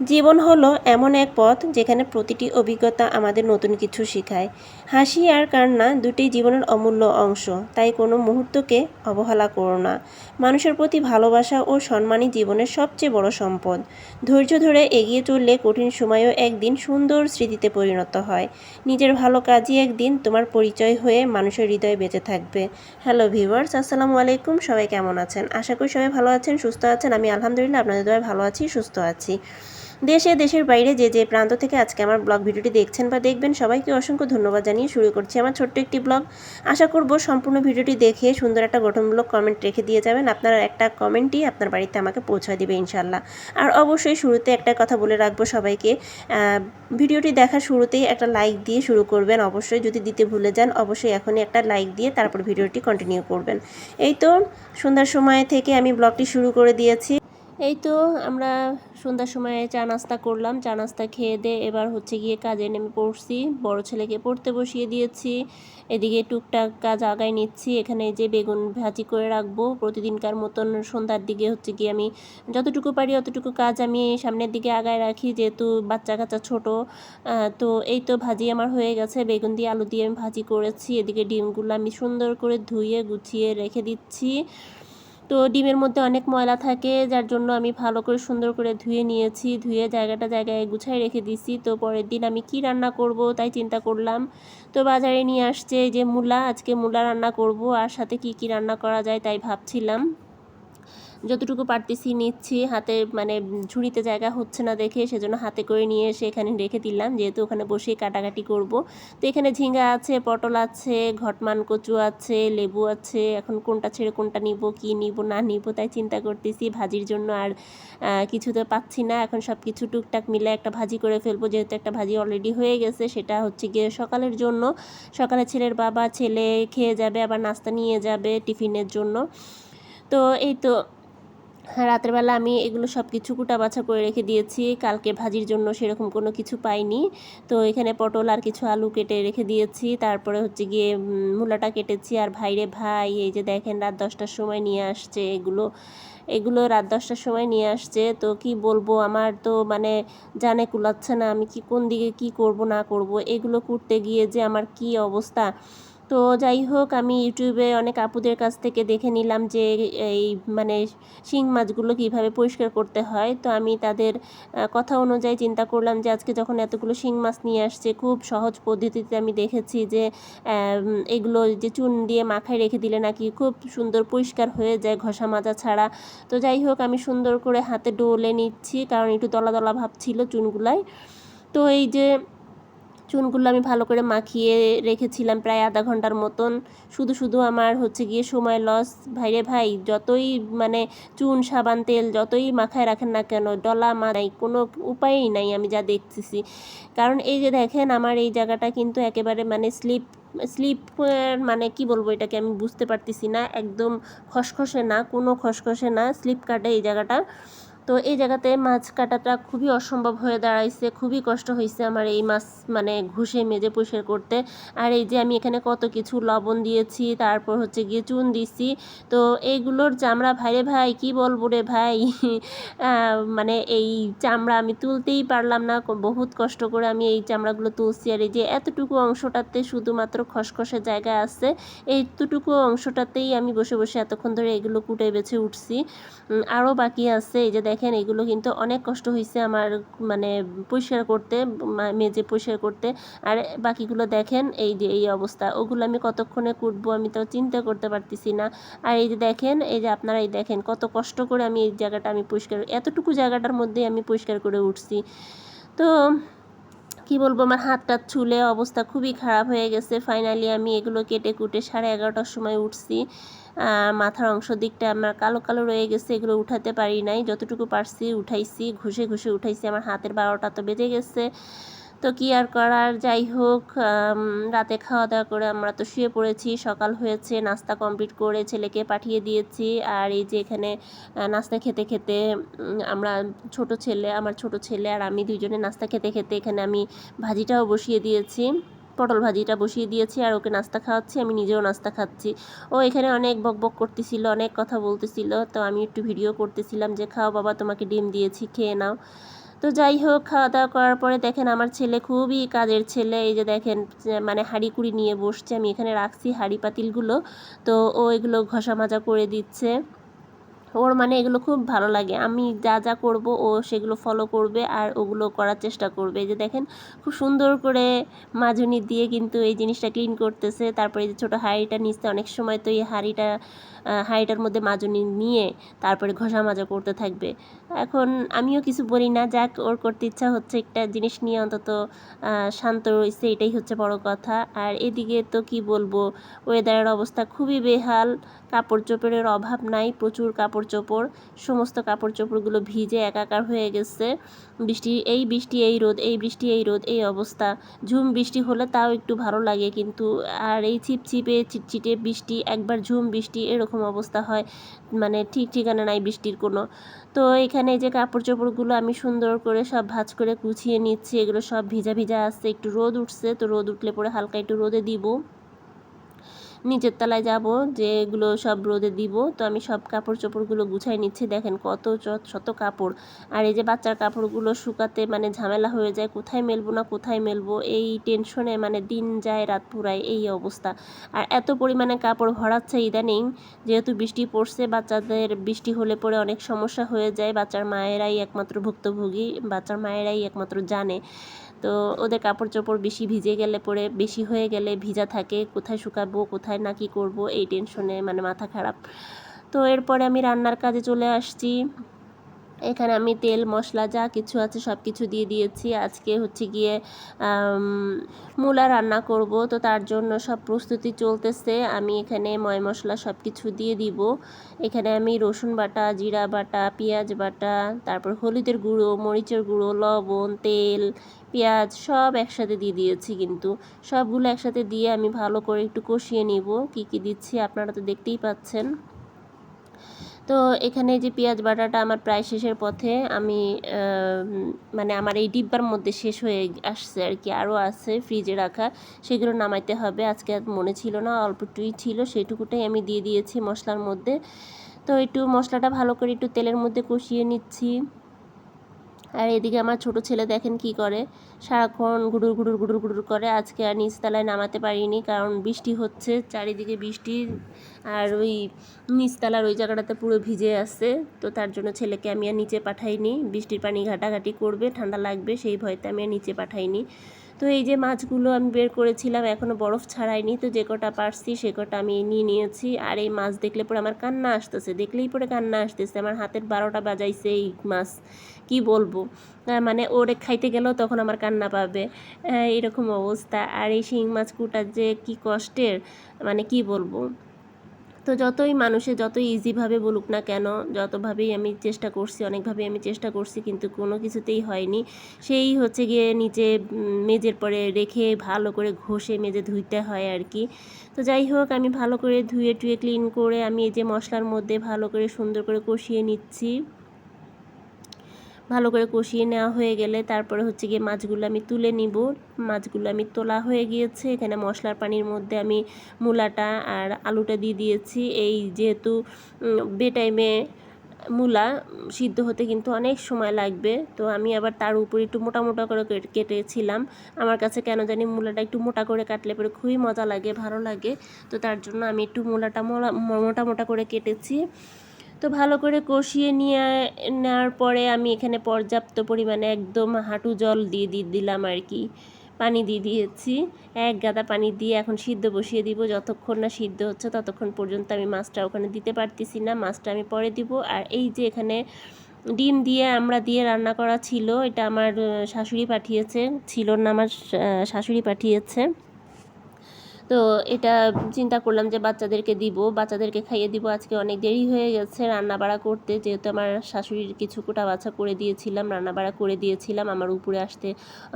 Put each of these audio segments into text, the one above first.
জীবন হলো এমন এক পথ যেখানে প্রতিটি অভিজ্ঞতা আমাদের নতুন কিছু শেখায়। হাসি আর কান্না দুটোই জীবনের অমূল্য অংশ, তাই কোনো মুহূর্তকে অবহেলা করো না। মানুষের প্রতি ভালোবাসা ও সম্মানই জীবনের সবচেয়ে বড় সম্পদ। ধৈর্য ধরে এগিয়ে চললে কঠিন সময়ও একদিন সুন্দর স্মৃতিতে পরিণত হয়। নিজের ভালো কাজই একদিন তোমার পরিচয় হয়ে মানুষের হৃদয়ে বেঁচে থাকবে। হ্যালো ভিউয়ার্স, আসসালামু আলাইকুম। সবাই কেমন আছেন? আশা করি সবাই ভালো আছেন, সুস্থ আছেন। আমি আলহামদুলিল্লাহ আপনাদের দয়ায় ভালো আছি, সুস্থ আছি। দেশের বাইরে যে প্রান্ত থেকে আজকে আমার ব্লগ ভিডিওটি দেখছেন বা দেখবেন, সবাইকে অসংখ্য ধন্যবাদ জানিয়ে শুরু করছি আমার ছোট্ট একটি ব্লগ। আশা করব সম্পূর্ণ ভিডিওটি দেখে সুন্দর একটা গঠনমূলক কমেন্ট রেখে দিয়ে যাবেন। আপনার একটা কমেন্টই আপনার বাড়িতে আমাকে পৌঁছে দেবে ইনশাল্লাহ। আর অবশ্যই শুরুতে একটা কথা বলে রাখবো সবাইকে, ভিডিওটি দেখার শুরুতেই একটা লাইক দিয়ে শুরু করবেন। অবশ্যই যদি দিতে ভুলে যান, অবশ্যই এখনই একটা লাইক দিয়ে তারপর ভিডিওটি কন্টিনিউ করবেন। এই তো সন্ধ্যার সময় থেকে আমি ব্লগটি শুরু করে দিয়েছি। এই তো আমরা সন্ধ্যার সময় চা নাস্তা করলাম, চা নাস্তা খেয়ে দিয়ে এবার হচ্ছে গিয়ে কাজে নেমে পড়ছি। বড় ছেলেকে পড়তে বসিয়ে দিয়েছি, এদিকে টুকটাক কাজ আগায় নিচ্ছি। এখানে যে বেগুন ভাজি করে রাখবো প্রতিদিনকার মতন। সন্ধ্যার দিকে হচ্ছে গিয়ে আমি যতটুকু পারি অতটুকু কাজ আমি সামনের দিকে আগায় রাখি, যেহেতু বাচ্চা কাচ্চা ছোটো। তো এই তো ভাজি আমার হয়ে গেছে, বেগুন দিয়ে আলু দিয়ে আমি ভাজি করেছি। এদিকে ডিমগুলো আমি সুন্দর করে ধুয়ে গুছিয়ে রেখে দিচ্ছি। তো ডিমের মধ্যে অনেক ময়লা থাকে, যার জন্য আমি ভালো করে সুন্দর করে ধুয়ে নিয়েছি, ধুয়ে জায়গায় গুছাই রেখে দিছি। তো পরের দিন আমি কি রান্না করব তাই চিন্তা করলাম। তো বাজারে নিয়ে আসছে যে মূলা, আজকে মূলা রান্না করব, আর সাথে কি রান্না করা যায় তাই ভাবছিলাম। যতটুকু পারতেছি নিচ্ছি, হাতে মানে ঝুড়িতে জায়গা হচ্ছে না দেখে সেজন্য হাতে করে নিয়ে এসে এখানে রেখে দিলাম, যেহেতু ওখানে বসেই কাটাকাটি করব। তো এখানে ঝিঙ্গা আছে, পটল আছে, ঘটমান কচু আছে, লেবু আছে। এখন কোনটা ছেড়ে কোনটা নিব, কি নিব না নিব তাই চিন্তা করতেছি ভাজির জন্য। আর কিছু তো পাচ্ছি না, এখন সব কিছু টুকটাক মিলে একটা ভাজি করে ফেলবো, যেহেতু একটা ভাজি অলরেডি হয়ে গেছে। সেটা হচ্ছে গিয়ে সকালের জন্য, সকালে ছেলের বাবা ছেলে খেয়ে যাবে, আবার নাস্তা নিয়ে যাবে টিফিনের জন্য। তো এই তো রাতের বেলা আমি এগুলো সব কিছু কুটা বাছা করে রেখে দিয়েছি, কালকে ভাজির জন্য সেরকম কোনো কিছু পাইনি। তো এখানে পটল আর কিছু আলু কেটে রেখে দিয়েছি, তারপরে হচ্ছে গিয়ে মূলাটা কেটেছি। আর ভাই এই যে দেখেন রাত 10টার সময় নিয়ে আসছে এগুলো রাত 10টার সময় নিয়ে আসছে। তো কি বলবো, আমার তো মানে জানে কুলাচ্ছে না, আমি কোন দিকে কি করব না করব। এগুলো করতে গিয়ে যে আমার কি অবস্থা। তো যাই হোক, আমি ইউটিউবে অনেক আপুদের কাছ থেকে দেখে নিলাম যে এই মানে শিং মাছগুলো কীভাবে পরিষ্কার করতে হয়। তো আমি তাদের কথা অনুযায়ী চিন্তা করলাম যে আজকে যখন এতগুলো শিং মাছ নিয়ে আসছে, খুব সহজ পদ্ধতিতে আমি দেখেছি যে এগুলো যে চুন দিয়ে মাখায় রেখে দিলে নাকি খুব সুন্দর পরিষ্কার হয়ে যায় ঘষা মাজা ছাড়া। তো যাই হোক, আমি সুন্দর করে হাতে ডলে নিচ্ছি, কারণ একটু দলা দলা ভাব ছিল চুনগুলাই। তো এই যে চুনগুলো আমি ভালো করে মাখিয়ে রেখেছিলাম প্রায় আধা ঘন্টার মতন। শুধু আমার হচ্ছে গিয়ে সময় লস। ভাইরে ভাই, যতই মানে চুন সাবান তেল যতই মাখায় রাখেন না কেন, ডলা নাই, কোনো উপায়ই নাই আমি যা দেখতেছি। কারণ এই যে দেখেন আমার এই জায়গাটা কিন্তু একেবারে মানে স্লিপ মানে কি বলবো এটাকে আমি বুঝতে পারতেছি না। একদম খসখসে না, কোনো খসখসে না, স্লিপ কাটে এই জায়গাটা। তো এই জায়গাতে মাছ কাটাটা খুবই অসম্ভব হয়ে দাঁড়াইছে, খুবই কষ্ট হয়েছে আমার এই মাছ মানে ঘষে মেজে পরিষ্কার করতে। আর এই যে আমি এখানে কত কিছু লবণ দিয়েছি, তারপর হচ্ছে গিয়ে চুন দিছি। তো এইগুলোর চামড়া ভাইরে ভাই কি বলবো রে ভাই মানে এই চামড়া আমি তুলতেই পারলাম না, বহুত কষ্ট করে আমি এই চামড়াগুলো তুলছি। আর এই যে এতটুকু অংশটাতে শুধুমাত্র খসখসে জায়গা আছে, এইটুকু অংশটাতেই আমি বসে বসে এতক্ষণ ধরে এগুলো কুটে বেছে উঠছি। আরও বাকি আছে, এই যে দেখেন এগুলো কিন্তু অনেক কষ্ট হয়েছে আমার মানে পরিষ্কার করতে, মেজে পরিষ্কার করতে। আর বাকিগুলো দেখেন এই যে এই অবস্থা, ওগুলো আমি কতক্ষণে কুটবো আমি তো চিন্তা করতে পারতেছি না। আর এই যে দেখেন, এই যে আপনারা এই দেখেন কত কষ্ট করে আমি এই জায়গাটা আমি পরিষ্কার, এতটুকু জায়গাটার মধ্যে আমি পরিষ্কার করে উঠছি। তো কি বলবো, আমার হাতটা ছুলে অবস্থা খুবই খারাপ হয়ে গেছে। ফাইনালি আমি এগুলো কেটে কুটে 11:30টার সময় উঠছি। মাথার অংশ দিকটা আমার কালো কালো রয়ে গেছে, এগুলো উঠাতে পারি নাই, যতটুকু পারছি উঠাইছি, ঘষে উঠাইছি। আমার হাতের 12টা তো বেজে গেছে। তো কি আর করার, যাই হোক রাতে খাওয়া দাওয়া করে আমরা তো শুয়ে পড়েছি, সকাল হয়েছে, নাস্তা কমপ্লিট করে ছেলেকে পাঠিয়ে দিয়েছি। আর এই যে এখানে নাস্তা খেতে খেতে আমরা আমার ছোট ছেলে আর আমি দুইজনে নাস্তা খেতে খেতে এখানে আমি ভাজিটাও বসিয়ে দিয়েছি, পটল ভাজিটা বসিয়ে দিয়েছি। আর ওকে নাস্তা খাওয়াচ্ছি, আমি নিজেও নাস্তা খাচ্ছি। ও এখানে অনেক বকবক করতেছিল, অনেক কথা বলতেছিল। তো আমি একটু ভিডিও করতেছিলাম যে খাও বাবা, তোমাকে ডিম দিয়েছি, খেয়ে নাও। তো তো যাই হোক, খাওয়া দাওয়া করার পরে দেখেন আমার ছেলে খুবই কাজের ছেলে। এই যে দেখেন মানে হাঁড়ি কুড়ি নিয়ে বসছে, আমি এখানে রাখছি হাঁড়ি পাতিলগুলো, তো ও এগুলো ঘষা মাজা করে দিচ্ছে। ওর মানে এগুলো খুব ভালো লাগে, আমি যা যা করব ও সেগুলো ফলো করবে আর ওগুলো করার চেষ্টা করবে। এই যে দেখেন খুব সুন্দর করে মাজুনি দিয়ে কিন্তু এই জিনিসটা ক্লিন করতেছে। তারপরে এই যে ছোটো হাঁড়িটা নিচ্ছে, অনেক সময় তো এই হাঁড়িটার মধ্যে মাজুনি নিয়ে তারপরে ঘষা মাজা করতে থাকবে। এখন আমিও কিছু বলি না, যাক ওর করতে ইচ্ছা হচ্ছে, একটা জিনিস নিয়ে অন্তত শান্ত রয়েছে, এটাই হচ্ছে বড় কথা। আর এদিকে তো কি বলবো, ওয়েদারের অবস্থা খুবই বেহাল, কাপড় চোপড়ের অভাব নাই, প্রচুর কাপড় চোপড়, সমস্ত কাপড় চোপড়গুলো ভিজে একাকার হয়ে গেছে। বৃষ্টি এই রোদ, এই বৃষ্টি এই রোদ, এই অবস্থা। ঝুম বৃষ্টি হলে তাও একটু ভালো লাগে, কিন্তু আর এই ছিপছিপে চিটচিটে বৃষ্টি, একবার ঝুম বৃষ্টি, এরকম অবস্থা হয়, মানে ঠিক ঠিকানা নাই বৃষ্টির কোনো। তো এখানে যে কাপড় চোপড়গুলো আমি সুন্দর করে সব ভাঁজ করে গুছিয়ে নিচ্ছি, এগুলো সব ভিজা ভিজা আসছে, একটু রোদ উঠছে, তো রোদ উঠলে পরে হালকা একটু রোদে দিব, নিচের তলায় যাব, যে এগুলো সব রোদে দিব। তো আমি সব কাপড় চোপড়গুলো গুছাই নিচ্ছি, দেখেন কত শত কাপড়। আর এই যে বাচ্চার কাপড়গুলো শুকাতে মানে ঝামেলা হয়ে যায়, কোথায় মেলবো না কোথায় মেলবো, এই টেনশনে মানে দিন যায় রাত পুরায়, এই অবস্থা। আর এত পরিমাণে কাপড় ভরাচ্ছে ইদানিং, যেহেতু বৃষ্টি পড়ছে, বাচ্চাদের বৃষ্টি হলে পরে অনেক সমস্যা হয়ে যায়, বাচ্চার মায়েরাই একমাত্র ভুক্তভোগী, বাচ্চার মায়েরাই একমাত্র জানে। তো ওদের কাপড় চোপড় বেশি ভিজে গেলে পরে, বেশি হয়ে গেলে ভিজা থাকে, কোথায় শুকাবো কোথায় না কি করবো, এই টেনশনে মানে মাথা খারাপ। তো এরপরে আমি রান্নার কাজে চলে আসছি। এখানে আমি তেল মশলা যা কিছু আছে সব কিছু দিয়ে দিয়েছি। আজকে হচ্ছে গিয়ে মূলা রান্না করব, তো তার জন্য সব প্রস্তুতি চলতেছে। আমি এখানে ময় মশলা সব কিছু দিয়ে দিব। এখানে আমি রসুন বাটা, জিরা বাটা, পেঁয়াজ বাটা, তারপর হলুদের গুঁড়ো, মরিচের গুঁড়ো, লবণ, তেল, পেঁয়াজ সব একসাথে দিয়ে দিয়েছি, কিন্তু সবগুলো একসাথে দিয়ে আমি ভালো করে একটু কষিয়ে নিব। কি কি দিচ্ছি আপনারা তো দেখতেই পাচ্ছেন। তো এখানে যে পেঁয়াজ বাটাটা আমার প্রায় শেষের পথে, আমি মানে আমার এই ডিব্বার মধ্যে শেষ হয়ে আসছে আর কি, আরও আছে ফ্রিজে রাখা, সেগুলো নামাইতে হবে। আজকে আর মনে ছিল না, অল্পটুই ছিল, সেইটুকুটাই আমি দিয়ে দিয়েছি মশলার মধ্যে। তো একটু মশলাটা ভালো করে একটু তেলের মধ্যে কষিয়ে নিচ্ছি। আর এদিকে আমার ছোট ছেলে দেখেন কি করে, সারাক্ষণ গুডুর গুডুর গুডুর গুডুর করে। আজকে আর নিচতলায় নামাতে পারিনি, কারণ বৃষ্টি হচ্ছে, চারিদিকে বৃষ্টি, আর ওই নিচতলার ওই জায়গাটাতে পুরো ভিজে আছে। তো তার জন্য ছেলেকে আমি আর নিচে পাঠাইনি, বৃষ্টির পানি ঘাটাঘাটি করবে, ঠান্ডা লাগবে, সেই ভয়তে আমি আর নিচে পাঠাইনি। তো এই যে মাছগুলো আমি বের করেছিলাম, এখনও বরফ ছাড়াইনি, তো যে কটা পারছি সে কটা আমি নিয়ে নিয়েছি। আর এই মাছ দেখলে পরে আমার কান্না আসতেছে, দেখলেই পরে কান্না আসতেছে, আমার হাতের 12টা বাজাইছে এই মাছ, কি বলবো। মানে ওরে খাইতে গেলেও তখন আমার কান্না পাবে, এরকম অবস্থা। আর এই শিং মাছ কুটা যে কি কষ্টের, মানে কি বলবো। তো যতই মানুষে যতই ইজিভাবে বলুক না কেন, যতভাবেই আমি চেষ্টা করছি, অনেকভাবেই আমি চেষ্টা করছি, কিন্তু কোনো কিছুতেই হয়নি। সেই হচ্ছে গিয়ে নিচে মেজের পরে রেখে ভালো করে ঘষে মেজে ধুইতে হয় আর কি। তো যাই হোক, আমি ভালো করে ধুয়ে টুয়ে ক্লিন করে আমি এই যে মশলার মধ্যে ভালো করে সুন্দর করে কষিয়ে নিচ্ছি। ভালো করে কষিয়ে নেওয়া হয়ে গেলে তারপরে হচ্ছে গিয়ে মাছগুলো আমি তুলে নিব। মাছগুলো আমি তোলা হয়ে গিয়েছে, এখানে মশলার পানির মধ্যে আমি মূলাটা আর আলুটা দিয়ে দিয়েছি। এই যেহেতু বেটাইমে মূলা সিদ্ধ হতে কিন্তু অনেক সময় লাগবে, তো আমি আবার তার উপরে একটু মোটা মোটা করে কেটেছিলাম। আমার কাছে কেন জানি মূলাটা একটু মোটা করে কাটলে পরে খুবই মজা লাগে, ভালো লাগে। তো তার জন্য আমি একটু মূলাটা মোটা মোটা করে কেটেছি। তো ভালো করে কষিয়ে নেওয়ার পরে আমি এখানে পর্যাপ্ত পরিমাণে একদম হাঁটু জল দিলাম আর কি, পানি দিয়ে দিয়েছি। এক গাদা পানি দিয়ে এখন সিদ্ধ বসিয়ে দিব, যতক্ষণ না সিদ্ধ হচ্ছে ততক্ষণ পর্যন্ত আমি মাছটা ওখানে দিতে পারতেছি না, মাছটা আমি পরে দিব। আর এই যে এখানে ডিম দিয়ে রান্না করা ছিল, এটা আমার শাশুড়ি পাঠিয়েছে, ছিল না আমার শাশুড়ি পাঠিয়েছে। তো এটা চিন্তা করলাম যে বাচ্চাদেরকে খাইয়ে দিব। আজকে অনেক দেরি হয়ে গেছে রান্না বাড়া করতে, যেহেতু আমার শাশুড়ির কিছু কোটা বাছা করে দিয়েছিলাম, রান্না বাড়া করে দিয়েছিলাম। আমার উপরে আসতে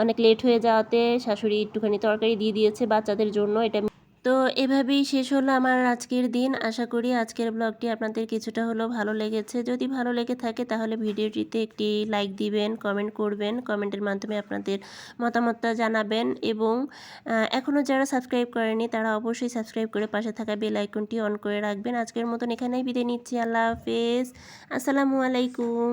অনেক লেট হয়ে যাওয়াতে শাশুড়ি একটুখানি তরকারি দিয়ে দিয়েছে বাচ্চাদের জন্য। এটা তো এভাবেই শেষ হলো আমার আজকের দিন। আশা করি আজকের ব্লগটি আপনাদের কিছুটা হলেও ভালো লেগেছে। যদি ভালো লেগে থাকে তাহলে ভিডিওটিতে একটি লাইক দিবেন, কমেন্ট করবেন, কমেন্টের মাধ্যমে আপনাদের মতামতটা জানাবেন। এবং এখনও যারা সাবস্ক্রাইব করেনি তারা অবশ্যই সাবস্ক্রাইব করে পাশে থাকা বেল আইকনটি অন করে রাখবেন। আজকের মতন এখানেই বিদায় নিচ্ছি। আল্লাহ হাফেজ, আসসালামু আলাইকুম।